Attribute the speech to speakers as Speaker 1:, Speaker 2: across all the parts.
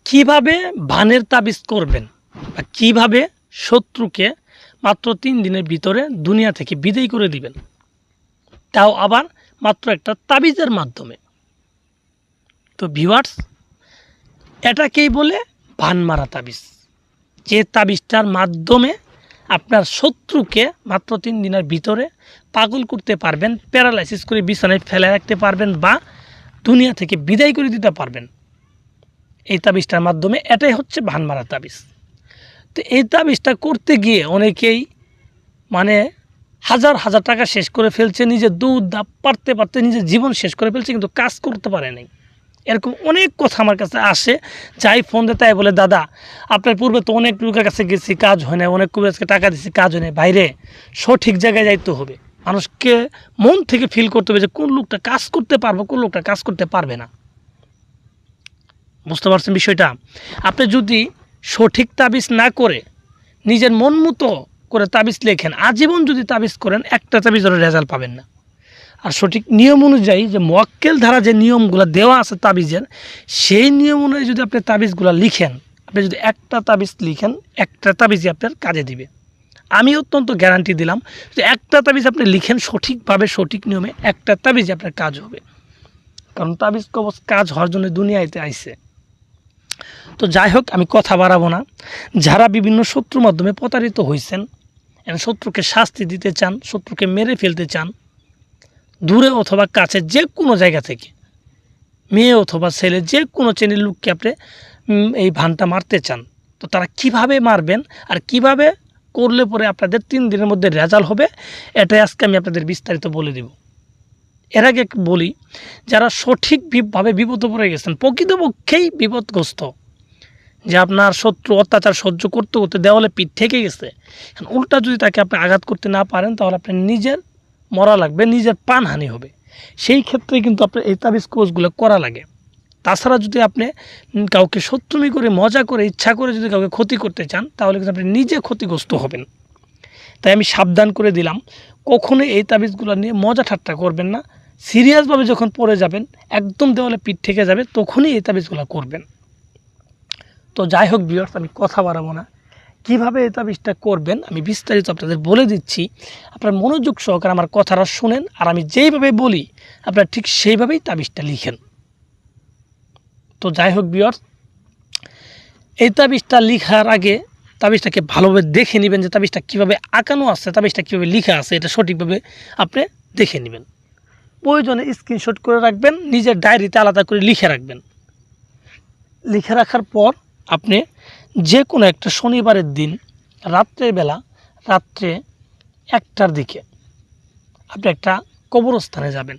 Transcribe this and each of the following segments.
Speaker 1: কিভাবে ভানের তাবিজ করবেন বা কিভাবে শত্রুকে মাত্র 3 দিনের ভিতরে দুনিয়া থেকে বিদায় করে দিবেন, তাও আবার মাত্র একটা তাবিজের মাধ্যমে। তো ভিউয়ার্স, এটাকেই বলে ভান মারা তাবিজ, যে তাবিজটার মাধ্যমে আপনার শত্রুকে মাত্র 3 দিনের ভিতরে পাগল করতে পারবেন, প্যারালাইসিস করে বিছানায় ফেলে রাখতে পারবেন বা দুনিয়া থেকে বিদায় করে দিতে পারবেন এই তাবিজটার মাধ্যমে। এটাই হচ্ছে ভান মারা তাবিজ। তো এই তাবিজটা করতে গিয়ে অনেকেই হাজার হাজার টাকা শেষ করে ফেলছে, নিজের দুধ দাপ পারতে পারতে নিজের জীবন শেষ করে ফেলছে, কিন্তু কাজ করতে পারে নাই। এরকম অনেক কথা আমার কাছে আসে, যাই ফোন দেয় তাই বলে, দাদা আপনার পূর্বে তো অনেক লোকের কাছে গেছি, কাজ হয় না, অনেক কবিরাজকে টাকা দিচ্ছি, কাজ হয় না। বাইরে সঠিক জায়গায় যাইতে হবে, মানুষকে মন থেকে ফিল করতে হবে যে কোন লোকটা কাজ করতে পারবো, কোন লোকটা কাজ করতে পারবে না। বুঝতে পারছেন বিষয়টা? আপনি যদি সঠিক তাবিজ না করে নিজের মন মতো করে তাবিজ লেখেন, আজীবন যদি তাবিজ করেন, একটা তাবিজের রেজাল্ট পাবেন না। আর সঠিক নিয়ম অনুযায়ী যে মোয়াক্কেল ধারা যে নিয়মগুলো দেওয়া আছে তাবিজের, সেই নিয়ম অনুযায়ী যদি আপনি তাবিজগুলো লিখেন, আপনি যদি একটা তাবিজ লিখেন, একটা তাবিজই আপনার কাজে দিবে। আমি অত্যন্ত গ্যারান্টি দিলাম যে একটা তাবিজ আপনি লিখেন সঠিকভাবে, সঠিক নিয়মে, একটা তাবিজই আপনার কাজ হবে। কারণ তাবিজ কবজ কাজ হওয়ার জন্য দুনিয়াতে আইছে। তো যাই হোক, আমি কথা বাড়াবো না। যারা বিভিন্ন শত্রুর মাধ্যমে প্রতারিত হয়েছেন, শত্রুকে শাস্তি দিতে চান, শত্রুকে মেরে ফেলতে চান, দূরে অথবা কাছে যে কোনো জায়গা থেকে, মেয়ে অথবা ছেলে, যে কোনো শ্রেণীর লোককে আপনি এই ভানটা মারতে চান, তো তারা কিভাবে মারবেন আর কিভাবে করলে পরে আপনাদের 3 দিনের মধ্যে রেজাল্ট হবে, এটাই আজকে আমি আপনাদের বিস্তারিত বলে দেব। এর আগে বলি, যারা সঠিকভাবে বিপদে পড়ে গেছেন, প্রকৃতপক্ষেই বিপদগ্রস্ত, যে আপনার শত্রু অত্যাচার সহ্য করতে করতে দেওয়ালে পিঠ থেকে গেছে, উল্টা যদি তাকে আপনি আঘাত করতে না পারেন, তাহলে আপনি নিজের মরা লাগবে, নিজের প্রাণহানি হবে। সেই ক্ষেত্রে কিন্তু আপনার এই তাবিজ কোর্সগুলো করা লাগে। তাছাড়া যদি আপনি কাউকে শত্রুমি করে, মজা করে, ইচ্ছা করে যদি কাউকে ক্ষতি করতে চান, তাহলে কিন্তু আপনি নিজে ক্ষতিগ্রস্ত হবেন। তাই আমি সাবধান করে দিলাম, কখনোই এই তাবিজগুলো নিয়ে মজা ঠাট্টা করবেন না। সিরিয়াসভাবে যখন পড়ে যাবেন, একদম দেওয়ালে পিঠ থেকে যাবে, তখনই এই তাবিজগুলো করবেন। তো যাই হোক ভিউয়ার্স, আমি কথা বাড়াবো না। কীভাবে এই তাবিজটা করবেন আমি বিস্তারিত আপনাদের বলে দিচ্ছি। আপনার মনোযোগ সহকারে আমার কথাটা শুনেন, আর আমি যেইভাবে বলি আপনারা ঠিক সেইভাবেই তাবিজটা লিখেন। তো যাই হোক ভিউয়ার্স, এই তাবিজটা লিখার আগে তাবিজটাকে ভালোভাবে দেখে নেবেন যে তাবিজটা কীভাবে আঁকানো আছে, তাবিজটা কীভাবে লিখা আছে, এটা সঠিকভাবে আপনি দেখে নেবেন। প্রয়োজনে স্ক্রিনশট করে রাখবেন, নিজের ডায়েরিতে আলাদা করে লিখে রাখবেন। লিখে রাখার পর আপনি যে কোনো একটা শনিবারের দিন রাত্রে 1টার দিকে আপনি একটা কবরস্থানে যাবেন।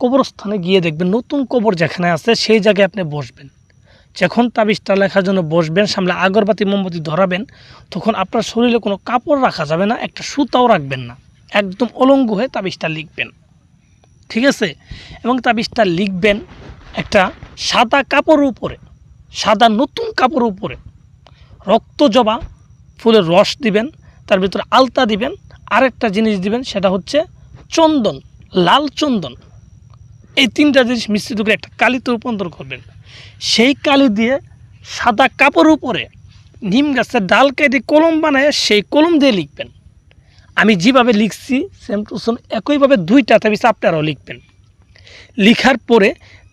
Speaker 1: কবরস্থানে গিয়ে দেখবেন নতুন কবর যেখানে আছে সেই জায়গায় আপনি বসবেন। যখন তাবিজটা লেখার জন্য বসবেন, সামনে আগরবাতি মোমবাতি ধরাবেন, তখন আপনার শরীরে কোনো কাপড় রাখা যাবে না, একটা সুতাও রাখবেন না, একদম অলঙ্গ হয়ে তাবিজটা লিখবেন। ঠিক আছে? এবং তাবিজটা লিখবেন একটা সাদা কাপড়ের উপরে, সাদা নতুন কাপড়ের উপরে রক্ত জবা ফুলের রস দিবেন, তার ভিতরে আলতা দিবেন, আরেকটা জিনিস দিবেন, সেটা হচ্ছে চন্দন, লাল চন্দন। এই 3টা জিনিস মিশ্রিত করে একটা কালিতে রূপান্তর করবেন। সেই কালি দিয়ে সাদা কাপড়ের উপরে নিম গাছের ডাল কেটে কলম বানায় সেই কলম দিয়ে লিখবেন। আমি যেভাবে লিখছি সেম টু সেম একইভাবে 2টা তাবিজ আপনারাও লিখবেন। লিখার পরে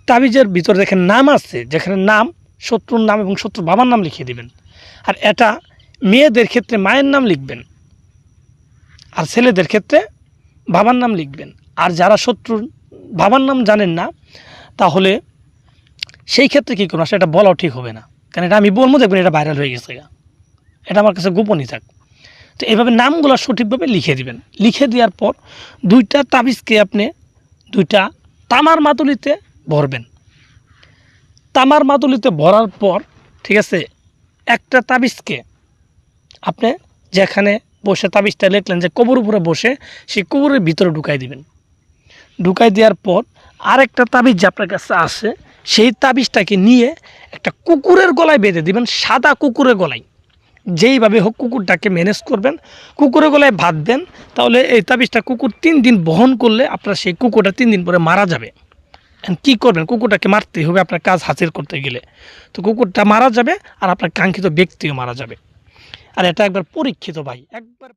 Speaker 1: তাবিজের ভিতরে দেখেন নাম আছে, যেখানে নাম, শত্রুর নাম এবং শত্রুর বাবার নাম লিখে দিবেন। আর এটা মেয়েদের ক্ষেত্রে মায়ের নাম লিখবেন, আর ছেলেদের ক্ষেত্রে বাবার নাম লিখবেন। আর যারা শত্রুর বাবার নাম জানেন না, তাহলে সেই ক্ষেত্রে কী করুন, সেটা বলাও ঠিক হবে না, কারণ এটা আমি বলবো, দেখবেন এটা ভাইরাল হয়ে গেছে, এটা আমার কাছে গোপনই থাক। তো এইভাবে নামগুলো সঠিকভাবে লিখে দিবেন। লিখে দেওয়ার পর 2টা তাবিজকে আপনি 2টা তামার মাদুলিতে ভরবেন। তামার মাদুলিতে ভরার পর, ঠিক আছে, একটা তাবিজকে আপনি যেখানে বসে তাবিজটা লিখলেন, যে কবর উপরে বসে, সেই কবরের ভিতরে ঢুকাই দিবেন। ঢুকাই দেওয়ার পর আরেকটা তাবিজ যে আপনার কাছে আসে, সেই তাবিজটাকে নিয়ে একটা কুকুরের গলায় বেঁধে দিবেন, সাদা কুকুরের গলায়। যেইভাবে হোক কুকুরটাকে ম্যানেজ করবেন, কুকুরের গলায় বাঁধবেন। তাহলে এই তাবিজটা কুকুর 3 দিন বহন করলে আপনার সেই কুকুরটা 3 দিন পরে মারা যাবে। কী করবেন? কুকুরটাকে মারতেই হবে আপনার কাজ হাসিল করতে গেলে। তো কুকুরটা মারা যাবে আর আপনার কাঙ্ক্ষিত ব্যক্তিও মারা যাবে। আর এটা একবার পরীক্ষিত ভাই, একবার